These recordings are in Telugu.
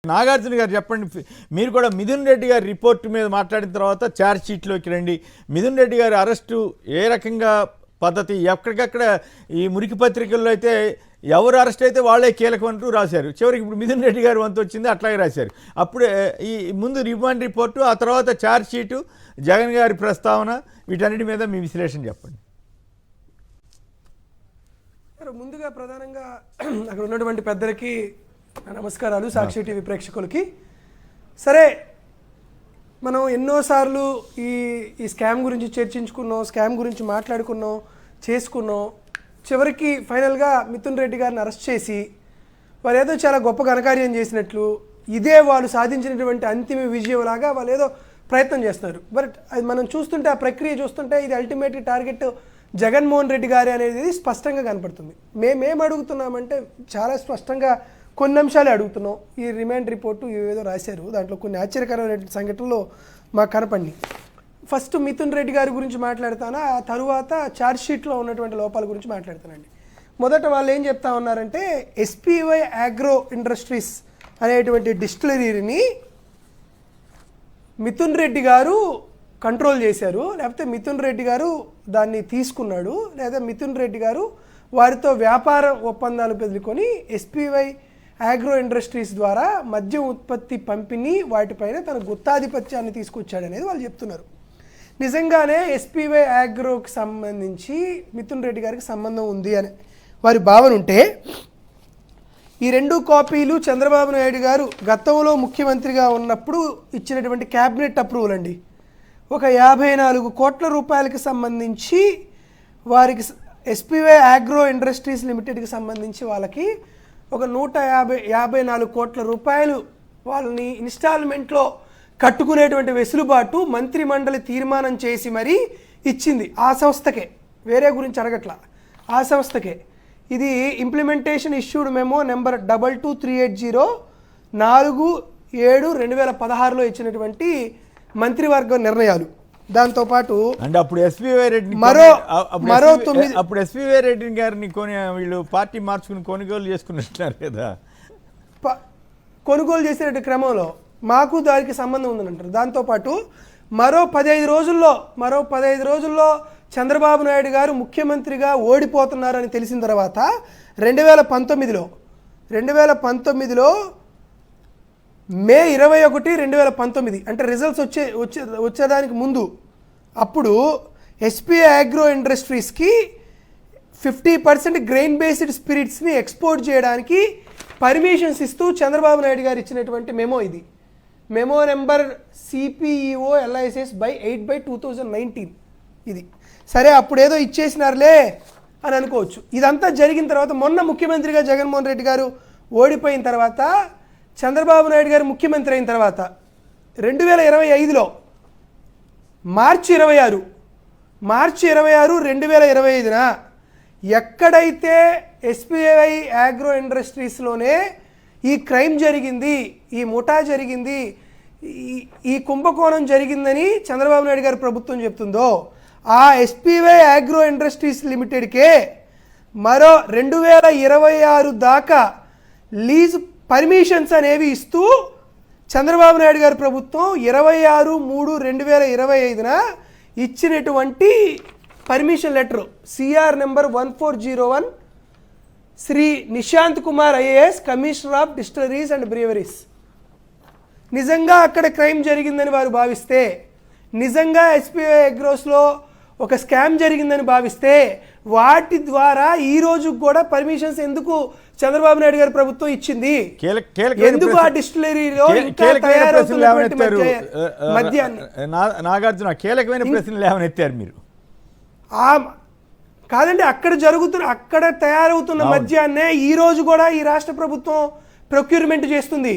నాగార్జున గారు చెప్పండి, మీరు కూడా మిథున్ రెడ్డి గారి రిపోర్ట్ మీద మాట్లాడిన తర్వాత ఛార్జ్ షీట్లోకి రండి. మిథున్ రెడ్డి గారి అరెస్టు ఏ రకంగా పద్ధతి, ఎక్కడికక్కడ ఈ మురికి పత్రికల్లో అయితే ఎవరు అరెస్ట్ అయితే వాళ్ళే కీలకం అంటూ రాశారు. చివరికి ఇప్పుడు మిథున్ రెడ్డి గారు వంతు వచ్చింది, అట్లాగే రాశారు. అప్పుడే ఈ ముందు రిమాండ్ రిపోర్టు, ఆ తర్వాత ఛార్జ్ షీటు, జగన్ గారి ప్రస్తావన, వీటన్నిటి మీద మీ విశ్లేషణ చెప్పండి. ముందుగా ప్రధానంగా అక్కడ ఉన్నటువంటి పెద్దలకి నమస్కారాలు, సాక్షి టీవీ ప్రేక్షకులకి. సరే, మనం ఎన్నోసార్లు ఈ స్కామ్ గురించి చర్చించుకున్నాం, స్కామ్ గురించి మాట్లాడుకున్నాం, చేసుకున్నాం. చివరికి ఫైనల్గా మిథున్ రెడ్డి గారిని అరెస్ట్ చేసి వాళ్ళు ఏదో చాలా గొప్ప ఘనకార్యం చేసినట్లు, ఇదే వాళ్ళు సాధించినటువంటి అంతిమ విజయంలాగా వాళ్ళు ఏదో ప్రయత్నం చేస్తున్నారు. బట్ అది మనం చూస్తుంటే, ఆ ప్రక్రియ చూస్తుంటే ఇది అల్టిమేట్ టార్గెట్ జగన్మోహన్ రెడ్డి గారి అనేది స్పష్టంగా కనపడుతుంది. మేము అడుగుతున్నామంటే చాలా స్పష్టంగా కొన్ని అంశాలే అడుగుతున్నాం. ఈ రిమాండ్ రిపోర్టు ఏదో రాశారు, దాంట్లో కొన్ని ఆశ్చర్యకరమైన సంఘటనలు మాకు కనపడి. ఫస్ట్ మిథున్ రెడ్డి గారి గురించి మాట్లాడతాను, ఆ తరువాత ఛార్జ్షీట్లో ఉన్నటువంటి లోపాల గురించి మాట్లాడతానండి. మొదట వాళ్ళు ఏం చెప్తా ఉన్నారంటే, ఎస్పీవై అగ్రో ఇండస్ట్రీస్ అనేటువంటి డిస్టిలరీని మిథున్ రెడ్డి గారు కంట్రోల్ చేశారు, లేకపోతే మిథున్ రెడ్డి గారు దాన్ని తీసుకున్నాడు, లేదా మిథున్ రెడ్డి గారు వారితో వ్యాపార ఒప్పందాలు పెదులుకొని ఎస్పీవై అగ్రో ఇండస్ట్రీస్ ద్వారా మద్యం ఉత్పత్తి పంపిణీ వాటిపైన తన గుత్తాధిపత్యాన్ని తీసుకొచ్చాడనేది వాళ్ళు చెప్తున్నారు. నిజంగానే ఎస్పీవై అగ్రోకి సంబంధించి మిథున్ రెడ్డి గారికి సంబంధం ఉంది అని వారి భావన ఉంటే, ఈ రెండు కాపీలు చంద్రబాబు నాయుడు గారు గతంలో ముఖ్యమంత్రిగా ఉన్నప్పుడు ఇచ్చినటువంటి క్యాబినెట్ అప్రూవల్ అండి. ఒక 54 కోట్ల రూపాయలకి సంబంధించి వారికి ఎస్పీవై అగ్రో ఇండస్ట్రీస్ లిమిటెడ్కి సంబంధించి వాళ్ళకి ఒక 154 కోట్ల రూపాయలు వాళ్ళని ఇన్స్టాల్మెంట్లో కట్టుకునేటువంటి వెసులుబాటు మంత్రి మండలి తీర్మానం చేసి మరీ ఇచ్చింది ఆ సంస్థకే, వేరే గురించి అడగట్లా, ఆ సంస్థకే. ఇది ఇంప్లిమెంటేషన్ ఇష్యూడ్ మెమో నెంబర్ 22380 4/7/2016లో ఇచ్చినటువంటి మంత్రివర్గ నిర్ణయాలు. దాంతోపాటు అప్పుడు ఎస్పీవై రెడ్డి అప్పుడు ఎస్పీవై రెడ్డి గారిని వీళ్ళు పార్టీ మార్చుకుని కొనుగోలు చేసుకున్నట్టున్నారు కదా. కొనుగోలు చేసే క్రమంలో మాకు దానికి సంబంధం ఉందని అంటారు. దాంతోపాటు మరో 15 రోజుల్లో చంద్రబాబు నాయుడు గారు ముఖ్యమంత్రిగా ఓడిపోతున్నారని తెలిసిన తర్వాత 2019లో మే 21, 2019 అంటే రిజల్ట్స్ వచ్చేదానికి ముందు అప్పుడు ఎస్పీఐ అగ్రో ఇండస్ట్రీస్కి 50% గ్రెయిన్ బేస్డ్ స్పిరిట్స్ని ఎక్స్పోర్ట్ చేయడానికి పర్మిషన్స్ ఇస్తూ చంద్రబాబు నాయుడు గారు ఇచ్చినటువంటి మెమో ఇది. Memo number CPEO LISS by 8/2019 ఇది. సరే, అప్పుడేదో ఇచ్చేసినారులే అని అనుకోవచ్చు. ఇదంతా జరిగిన తర్వాత మొన్న ముఖ్యమంత్రిగా జగన్మోహన్ రెడ్డి గారు ఓడిపోయిన తర్వాత, చంద్రబాబు నాయుడు గారు ముఖ్యమంత్రి అయిన తర్వాత 2025లో మార్చి 26, 2025న ఎక్కడైతే ఎస్పీఐ అగ్రో ఇండస్ట్రీస్లోనే ఈ క్రైమ్ జరిగింది, ఈ ముఠా జరిగింది, ఈ కుంభకోణం జరిగిందని చంద్రబాబు నాయుడు గారి ప్రభుత్వం చెప్తుందో, ఆ ఎస్పీఐ అగ్రో ఇండస్ట్రీస్ లిమిటెడ్కే మరో 2026 దాకా లీజ్ పర్మిషన్స్ అనేవి ఇస్తూ చంద్రబాబు నాయుడు గారి ప్రభుత్వం 26/3/2025న ఇచ్చినటువంటి permission letter CR number 1401 Shri Nishant Kumar IAS commissioner of distilleries and breweries. నిజంగా అక్కడ క్రైమ్ జరిగిందని వారు భావిస్తే, నిజంగా ఎస్పీఐ అగ్రోస్లో ఒక స్కామ్ జరిగిందని భావిస్తే, వాటి ద్వారా ఈ రోజు కూడా పర్మిషన్స్ ఎందుకు చంద్రబాబు నాయుడు గారి ప్రభుత్వం ఇచ్చింది? ఎందుకు ఆ డిస్టిలరీలో ఇంకా తయారవుతున్నటువంటి మద్యాన్ని? నాగార్జున, కీలకమైన ప్రశ్నలు ఏమనెత్తారు మీరు? కాదండి, అక్కడ తయారవుతున్న మద్యాన్నే ఈ రోజు కూడా ఈ రాష్ట్ర ప్రభుత్వం ప్రొక్యూర్మెంట్ చేస్తుంది.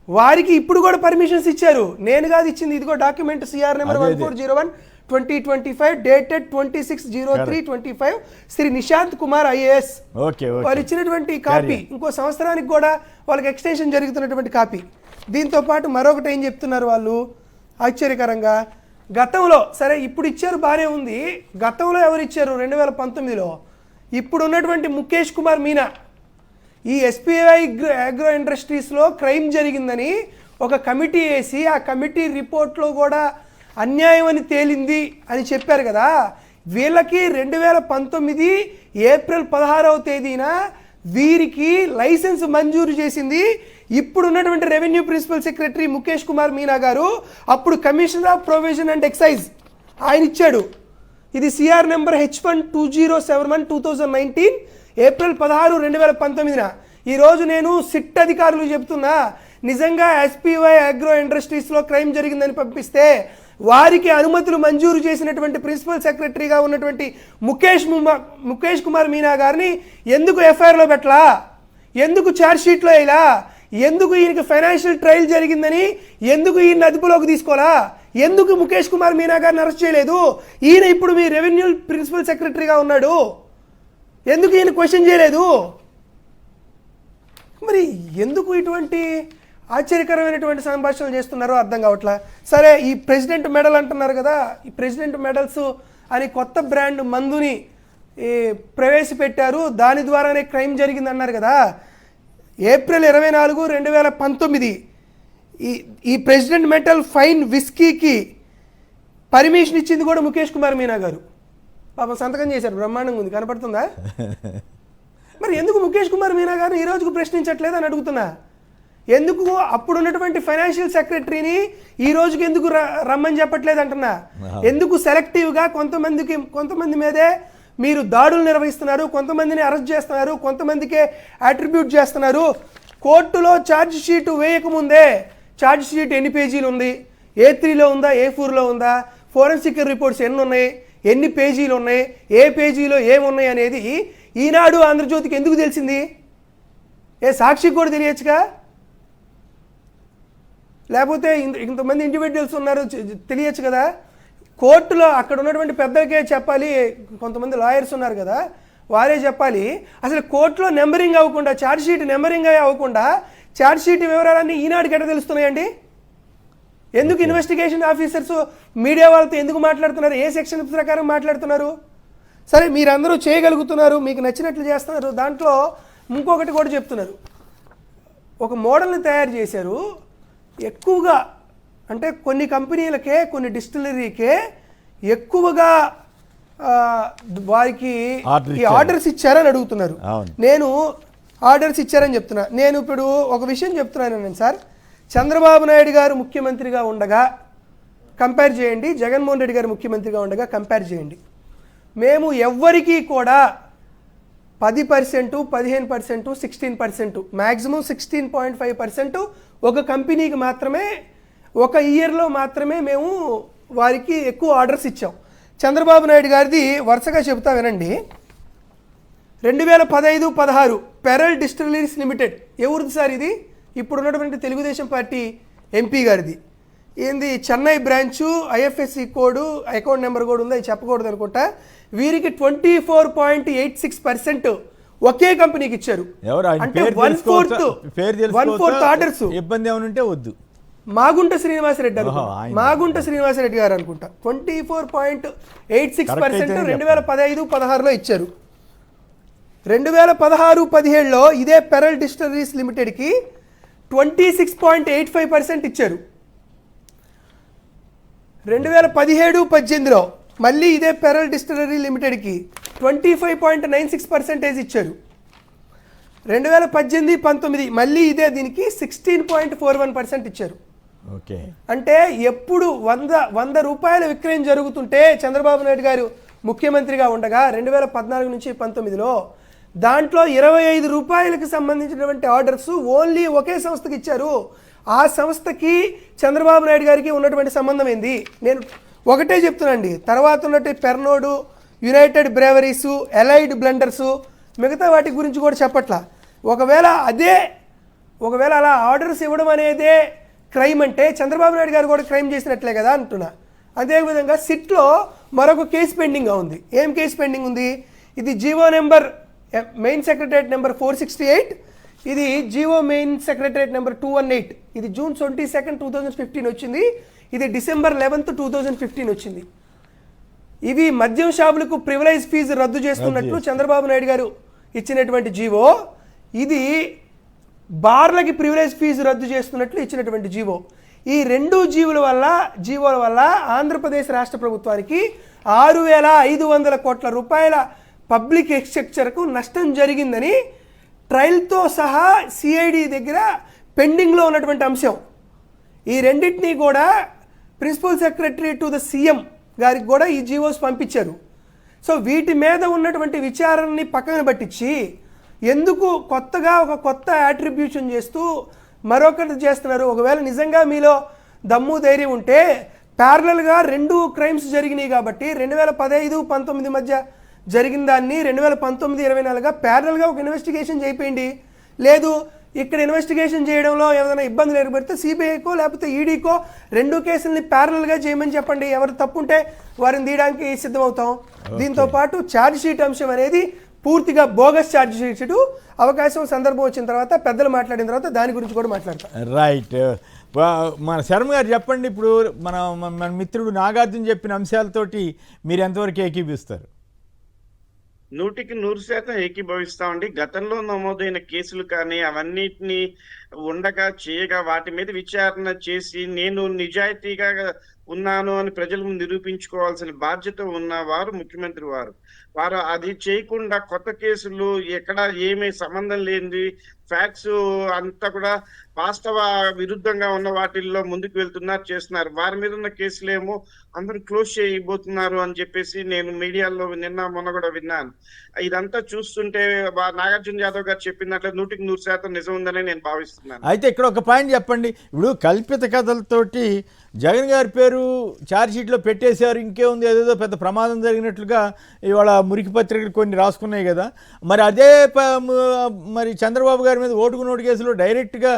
వారికి ఇప్పుడు కూడా పర్మిషన్స్ ఇచ్చారు, నేను కాదు ఇచ్చింది. ఇదిగో document CR number 1401/2025 dated 26/03/25 Shri Nishant Kumar IAS వాళ్ళు ఇచ్చినటువంటి కాపీ. ఇంకో సంవత్సరానికి కూడా వాళ్ళకి ఎక్స్టెన్షన్ జరుగుతున్నటువంటి కాపీ. దీంతో పాటు మరొకటి ఏం చెప్తున్నారు వాళ్ళు ఆశ్చర్యకరంగా, గతంలో సరే ఇప్పుడు ఇచ్చారు బాగానే ఉంది, గతంలో ఎవరు ఇచ్చారు 2019లో? ఇప్పుడు ఉన్నటువంటి ముఖేష్ కుమార్ మీనా ఈ ఎస్పీఐ అగ్రో ఇండస్ట్రీస్లో క్రైమ్ జరిగిందని ఒక కమిటీ వేసి ఆ కమిటీ రిపోర్ట్లో కూడా అన్యాయం అని తేలింది అని చెప్పారు కదా. వీళ్ళకి 2019 ఏప్రిల్ 16వ తేదీన వీరికి లైసెన్స్ మంజూరు చేసింది ఇప్పుడు ఉన్నటువంటి revenue principal secretary Mukesh Kumar Meena garu, అప్పుడు commissioner of provision and excise ఆయన ఇచ్చాడు. ఇది సిఆర్ నెంబర్ H12071 2019 ఏప్రిల్ 16, 2019. ఈరోజు నేను సిట్ అధికారులు చెప్తున్నా, నిజంగా ఎస్పీవై అగ్రో ఇండస్ట్రీస్లో క్రైమ్ జరిగిందని పంపిస్తే వారికి అనుమతులు మంజూరు చేసినటువంటి ప్రిన్సిపల్ సెక్రటరీగా ఉన్నటువంటి ముఖేష్ కుమార్ మీనా గారిని ఎందుకు ఎఫ్ఐఆర్లో పెట్టలా, ఎందుకు ఛార్జ్షీట్లో వేయలా, ఎందుకు ఈయనకి ఫైనాన్షియల్ ట్రయల్ జరిగిందని ఎందుకు ఈయన అదుపులోకి తీసుకోవాలా, ఎందుకు ముఖేష్ కుమార్ మీనా గారిని అరెస్ట్ చేయలేదు, ఈయన ఇప్పుడు మీ రెవెన్యూ ప్రిన్సిపల్ సెక్రటరీగా ఉన్నాడు, ఎందుకు ఈయన క్వశ్చన్ చేయలేదు? మరి ఎందుకు ఇటువంటి ఆశ్చర్యకరమైనటువంటి సంభాషణలు చేస్తున్నారో అర్థం కావట్లా. సరే, ఈ ప్రెసిడెంట్ మెడల్ అంటున్నారు కదా, ఈ ప్రెసిడెంట్ మెడల్స్ అని కొత్త బ్రాండ్ మందుని ప్రవేశపెట్టారు, దాని ద్వారానే క్రైమ్ జరిగింది అన్నారు కదా. ఏప్రిల్ 24, 2019 ఈ ప్రెసిడెంట్ మెటల్ ఫైన్ విస్కీకి పర్మిషన్ ఇచ్చింది కూడా ముఖేష్ కుమార్ మీనా గారు. పాపం సంతకం చేశారు, బ్రహ్మాండంగా ఉంది, కనపడుతుందా? మరి ఎందుకు ముఖేష్ కుమార్ మీనా గారిని ఈ రోజుకు ప్రశ్నించట్లేదు అని అడుగుతున్నా. ఎందుకు అప్పుడు ఉన్నటువంటి ఫైనాన్షియల్ సెక్రటరీని ఈ రోజుకి ఎందుకు రమ్మని చెప్పట్లేదు అంటున్నా. ఎందుకు సెలెక్టివ్గా కొంతమంది మీదే మీరు దాడులు నిర్వహిస్తున్నారు, కొంతమందిని అరెస్ట్ చేస్తున్నారు, కొంతమందికే అట్రిబ్యూట్ చేస్తున్నారు. కోర్టులో ఛార్జ్ షీట్ వేయకముందే ఛార్జ్ షీట్ ఎన్ని పేజీలు ఉంది, A3లో ఉందా, A4లో ఉందా, ఫోరెన్సిక్ రిపోర్ట్స్ ఎన్ని ఉన్నాయి, ఎన్ని పేజీలు ఉన్నాయి, ఏ పేజీలో ఏమున్నాయి అనేది ఈనాడు ఆంధ్రజ్యోతికి ఎందుకు తెలిసింది? సాక్షికి కూడా తెలియచ్చుగా, లేకపోతే ఇంతమంది ఇండివిజువల్స్ ఉన్నారు తెలియచ్చు కదా. కోర్టులో అక్కడ ఉన్నటువంటి పెద్దలకే చెప్పాలి, కొంతమంది లాయర్స్ ఉన్నారు కదా వారే చెప్పాలి. అసలు కోర్టులో నెంబరింగ్ అవ్వకుండా, ఛార్జ్ షీట్ నెంబరింగ్ అవ్వకుండా ఛార్జ్ షీట్ వివరాలన్నీ ఈనాడుకి ఎట్లా తెలుస్తున్నాయండి? ఎందుకు ఇన్వెస్టిగేషన్ ఆఫీసర్స్ మీడియా వాళ్ళతో ఎందుకు మాట్లాడుతున్నారు, ఏ సెక్షన్ ప్రకారం మాట్లాడుతున్నారు? సరే, మీరందరూ చేయగలుగుతున్నారు, మీకు నచ్చినట్లు చేస్తున్నారు. దాంట్లో ఇంకొకటి కూడా చెప్తున్నారు, ఒక మోడల్ని తయారు చేశారు. ఎక్కువగా అంటే కొన్ని కంపెనీలకే, కొన్ని డిస్టిలరీకే ఎక్కువగా వారికి ఈ ఆర్డర్స్ ఇచ్చారని అడుగుతున్నారు. నేను ఆర్డర్స్ ఇచ్చారని చెప్తున్నా. నేను ఇప్పుడు ఒక విషయం చెప్తున్నాను సార్, చంద్రబాబు నాయుడు గారు ముఖ్యమంత్రిగా ఉండగా కంపేర్ చేయండి, జగన్మోహన్ రెడ్డి గారు ముఖ్యమంత్రిగా ఉండగా కంపేర్ చేయండి. మేము ఎవ్వరికీ కూడా 10%, 15%, 16%, మ్యాక్సిమం 16.5% ఒక కంపెనీకి మాత్రమే, ఒక ఇయర్లో మాత్రమే మేము వారికి ఎక్కువ ఆర్డర్స్ ఇచ్చాం. చంద్రబాబు నాయుడు గారిది వరుసగా చెబుతా వినండి. 2015-16 పెరల్ డిస్టిలరీస్ లిమిటెడ్ ఎవరిది సార్ ఇది? ఇప్పుడు ఉన్నటువంటి తెలుగుదేశం పార్టీ ఎంపీ గారిది. ఏంది, Chennai branch, IFSC code, account number కూడా ఉంది, అది చెప్పకూడదు అనుకుంటా. వీరికి 24.86% ఒకే కంపెనీకి ఇచ్చారు. అంటే 1/4 ఆర్డర్స్. ఇబ్బంది ఏమైనా ఉంటే వద్దు. మాగుంట శ్రీనివాసరెడ్డి గారు అనుకుంటా 24.86% 2015-16లో ఇచ్చారు. 2016-17లో ఇదే పెరల్ డిస్టిలరీస్ లిమిటెడ్కి 26.85% ఇచ్చారు. 2017-18లో మళ్ళీ ఇదే పెరల్ డిస్టిలరీ లిమిటెడ్కి 25.96% ఇచ్చారు. 2018-19 మళ్ళీ ఇదే దీనికి 16.41% ఇచ్చారు. ఓకే, అంటే ఎప్పుడు 100 రూపాయల విక్రయం జరుగుతుంటే చంద్రబాబు నాయుడు గారు ముఖ్యమంత్రిగా ఉండగా 2014 నుంచి 19లో దాంట్లో 25 రూపాయలకు సంబంధించినటువంటి ఆర్డర్స్ ఓన్లీ ఒకే సంస్థకి ఇచ్చారు. ఆ సంస్థకి చంద్రబాబు నాయుడు గారికి ఉన్నటువంటి సంబంధం ఏంది? నేను ఒకటే చెప్తున్నానండి. తర్వాత ఉన్నట్టు పెర్నోడు, యునైటెడ్ బ్రేవరీసు, ఎలైడ్ బ్లెండర్సు, మిగతా వాటి గురించి కూడా చెప్పట్లా. ఒకవేళ అలా ఆర్డర్స్ ఇవ్వడం అనేదే క్రైమ్ అంటే చంద్రబాబు నాయుడు గారు కూడా క్రైమ్ చేసినట్లే కదా అంటున్నా. అదేవిధంగా సిట్లో మరొక కేసు పెండింగ్గా ఉంది. ఏం కేసు పెండింగ్ ఉంది? ఇది GO number main secretariat number 468, ఇది జీవో మెయిన్ సెక్రటరేట్ నెంబర్ 218. ఇది June 22, 2015 వచ్చింది. ఇది December 11, 2015 వచ్చింది. ఇవి మద్యం షాపులకు ప్రివిలైజ్ ఫీజు రద్దు చేస్తున్నట్లు చంద్రబాబు నాయుడు గారు ఇచ్చినటువంటి జీవో. ఇది బార్లకి ప్రివిలేజ్ ఫీజు రద్దు చేస్తున్నట్లు ఇచ్చినటువంటి జీవో. ఈ రెండు జీవోల వల్ల ఆంధ్రప్రదేశ్ రాష్ట్ర ప్రభుత్వానికి 6,500 కోట్ల రూపాయల పబ్లిక్ ఎక్స్చెక్చర్కు నష్టం జరిగిందని ట్రయల్తో సహా సిఐడి దగ్గర పెండింగ్లో ఉన్నటువంటి అంశం. ఈ రెండింటినీ కూడా principal secretary to the CM గారికి కూడా ఈ జీవోస్ పంపించారు. సో వీటి మీద ఉన్నటువంటి విచారణని పక్కన పట్టించి ఎందుకు కొత్తగా ఒక కొత్త యాట్రిబ్యూషన్ చేస్తూ మరొకటి చేస్తున్నారు? ఒకవేళ నిజంగా మీలో దమ్ము ధైర్యం ఉంటే ప్యారలల్గా 2 క్రైమ్స్ జరిగినాయి కాబట్టి 2015-19 మధ్య జరిగిన దాన్ని 2019-24గా ప్యారలల్గా ఒక ఇన్వెస్టిగేషన్ చేయండి. లేదు ఇక్కడ ఇన్వెస్టిగేషన్ చేయడంలో ఏదైనా ఇబ్బందులు ఏర్పడితే సిబిఐకో లేకపోతే ఈడీకో 2 కేసుల్ని ప్యారలల్గా చేయమని చెప్పండి. ఎవరు తప్పుంటే వారిని తీయడానికి సిద్ధమవుతాం. దీంతో పాటు ఛార్జ్ షీట్ అంశం అనేది పూర్తిగా బోగస్ ఛార్జ్ షీట్. అవకాశం సందర్భం వచ్చిన తర్వాత పెద్దలు మాట్లాడిన తర్వాత దాని గురించి కూడా మాట్లాడతాం. రైట్. మన శర్మ గారు చెప్పండి, ఇప్పుడు మన మిత్రుడు నాగార్జున చెప్పిన అంశాలతోటి మీరు ఎంతవరకు ఏకీపిస్తారు? 100% ఏకీభవిస్తామండి. గతంలో నమోదైన కేసులు కానీ అవన్నిటిని ఉండగా చేయగా వాటి మీద విచారణ చేసి నేను నిజాయితీగా ఉన్నాను అని ప్రజలకు నిరూపించుకోవాల్సిన బాధ్యత ఉన్నవారు ముఖ్యమంత్రి వారు అది చేయకుండా కొత్త కేసులు ఎక్కడ ఏమీ సంబంధం లేనిది ఫ్యాక్ట్స్ అంతా కూడా వాస్తవ విరుద్ధంగా ఉన్న వాటిల్లో ముందుకు వెళ్తున్నారు, చేస్తున్నారు. వారి మీద ఉన్న కేసులేమో అందరూ క్లోజ్ చేయబోతున్నారు అని చెప్పేసి నేను మీడియాలో నిన్న మొన్న కూడా విన్నాను. ఇదంతా చూస్తుంటే నాగార్జున యాదవ్ గారు చెప్పినట్లు 100% నిజం ఉందని నేను భావిస్తున్నాను. అయితే ఇక్కడ ఒక పాయింట్ చెప్పండి. ఇప్పుడు కల్పిత కథలతోటి జగన్ గారి పేరు ఛార్జ్ షీట్లో పెట్టేశారు, ఇంకేముంది, ఏదేదో పెద్ద ప్రమాదం జరిగినట్లుగా ఇవాళ మురికి పత్రికలు కొన్ని రాసుకున్నాయి కదా. మరి అదే మరి చంద్రబాబు గారి మీద ఓటుకు నోటు కేసులో డైరెక్ట్గా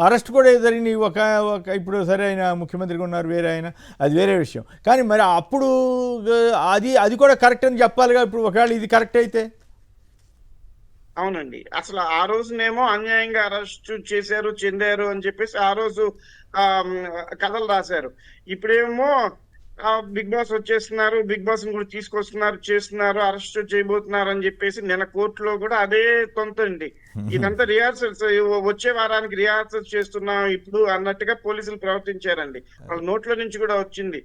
అరెస్ట్ కూడా జరిగింది. ఒక ఇప్పుడు సరే ఆయన ముఖ్యమంత్రిగా ఉన్నారు, వేరే ఆయన, అది వేరే విషయం. కానీ మరి అప్పుడు అది కూడా కరెక్ట్ అని చెప్పాలిగా. ఇప్పుడు ఒకవేళ ఇది కరెక్ట్ అయితే అవునండి. అసలు ఆ రోజునేమో అన్యాయంగా అరెస్ట్ చేశారు, చెందారు అని చెప్పేసి ఆ రోజు కథలు రాశారు. ఇప్పుడేమో బిగ్ బాస్ వచ్చేస్తున్నారు, బిగ్ బాస్ కూడా తీసుకొస్తున్నారు, చేస్తున్నారు, అరెస్ట్ చేయబోతున్నారు అని చెప్పేసి నిన్న కోర్టులో కూడా అదే తొంతండి. ఇదంతా రిహార్సల్స్, వచ్చే వారానికి రిహార్సల్స్ చేస్తున్నాం ఇప్పుడు అన్నట్టుగా పోలీసులు ప్రవర్తించారండి. వాళ్ళ నోట్ల నుంచి కూడా వచ్చింది.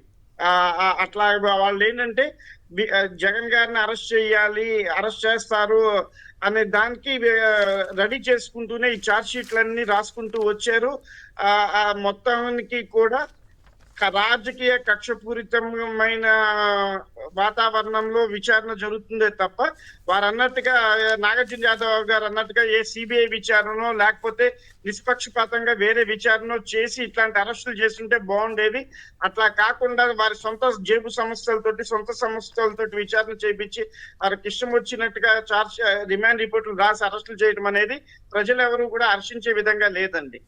అట్లా వాళ్ళు ఏంటంటే జగన్ గారిని అరెస్ట్ చేయాలి, అరెస్ట్ చేస్తారు అనే దానికి రెడీ చేసుకుంటూనే ఈ ఛార్జ్ షీట్లన్నీ రాసుకుంటూ వచ్చారు. మొత్తానికి కూడా రాజకీయ కక్షపూరితమైన వాతావరణంలో విచారణ జరుగుతుందే తప్ప వారు అన్నట్టుగా నాగార్జున యాదవ్ గారు అన్నట్టుగా ఏ సిబిఐ విచారణో లేకపోతే నిష్పక్షపాతంగా వేరే విచారణ చేసి ఇట్లాంటి అరెస్టులు చేస్తుంటే బాగుండేది. అట్లా కాకుండా వారి సొంత జేబు సంస్థలతోటి విచారణ చేయించి వారికి ఇష్టం వచ్చినట్టుగా రిమాండ్ రిపోర్టులు రాసి అరెస్టులు చేయడం అనేది ప్రజలు ఎవరు కూడా హర్షించే విధంగా లేదండి.